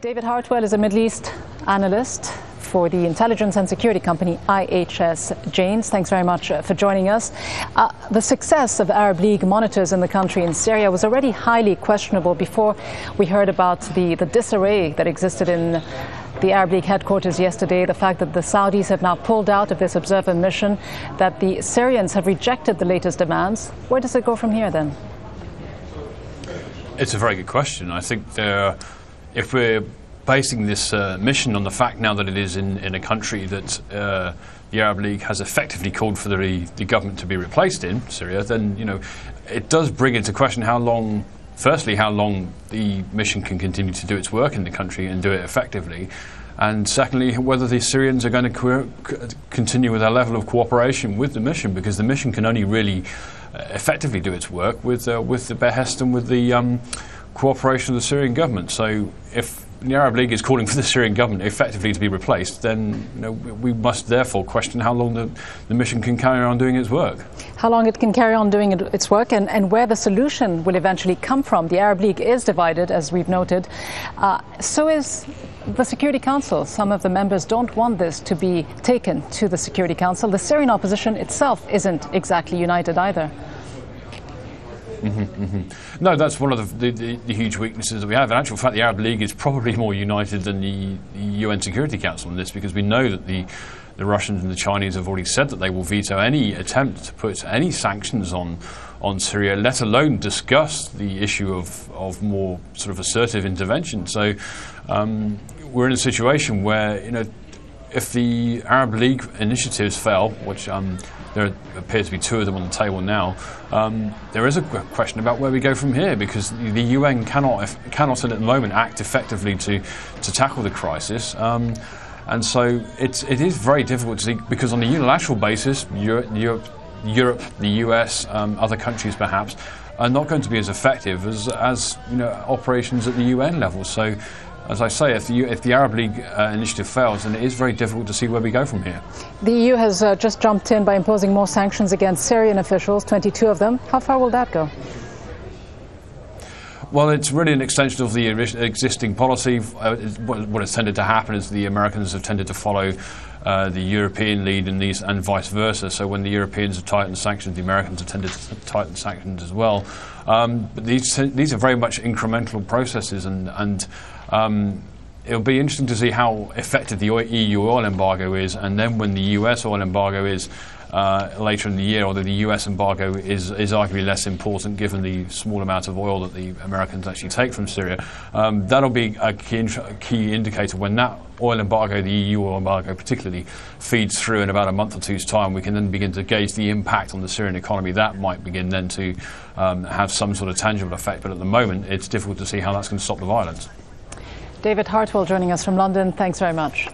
David Hartwell is a Middle East analyst for the intelligence and security company IHS Jane. Thanks very much for joining us. The success of Arab League monitors in the country in Syria was already highly questionable before we heard about the disarray that existed in the Arab League headquarters yesterday, the fact that the Saudis have now pulled out of this observer mission, that the Syrians have rejected the latest demands. Where does it go from here then? It's a very good question. I think if we're basing this mission on the fact now that it is in a country that the Arab League has effectively called for the government to be replaced in, Syria, then it does bring into question how long the mission can continue to do its work in the country and do it effectively, and secondly, whether the Syrians are going to continue with their level of cooperation with the mission, because the mission can only really effectively do its work with the behest and with the cooperation of the Syrian government. So if the Arab League is calling for the Syrian government effectively to be replaced, then we must therefore question how long the mission can carry on doing its work. How long it can carry on doing its work, and where the solution will eventually come from. The Arab League is divided, as we've noted. So is the Security Council. Some of the members don't want this to be taken to the Security Council. The Syrian opposition itself isn't exactly united either. No, that's one of the huge weaknesses that we have. In actual fact, the Arab League is probably more united than the UN Security Council on this, because we know that the Russians and the Chinese have already said that they will veto any attempt to put any sanctions on Syria, let alone discuss the issue of more sort of assertive intervention. So we're in a situation where, if the Arab League initiatives fail, which there appear to be two of them on the table now, there is a question about where we go from here, because the UN cannot at the moment act effectively to tackle the crisis. And so it is very difficult to see, because on a unilateral basis, Europe, the US, other countries perhaps, are not going to be as effective as operations at the UN level. So, as I say, if the Arab League initiative fails, then it is very difficult to see where we go from here. The EU has just jumped in by imposing more sanctions against Syrian officials, 22 of them. How far will that go? Well, it's really an extension of the existing policy. What has tended to happen is the Americans have tended to follow the European lead in these, and vice versa. So when the Europeans have tightened sanctions, the Americans have tended to tighten sanctions as well. But these are very much incremental processes, and it'll be interesting to see how effective the EU oil embargo is, and then when the US oil embargo is later in the year, although the US embargo is arguably less important given the small amount of oil that the Americans actually take from Syria. That'll be a key indicator. When that oil embargo, the EU oil embargo particularly, feeds through in about a month or two's time, we can then begin to gauge the impact on the Syrian economy. That might begin then to have some sort of tangible effect, but at the moment it's difficult to see how that's going to stop the violence. David Hartwell joining us from London. Thanks very much.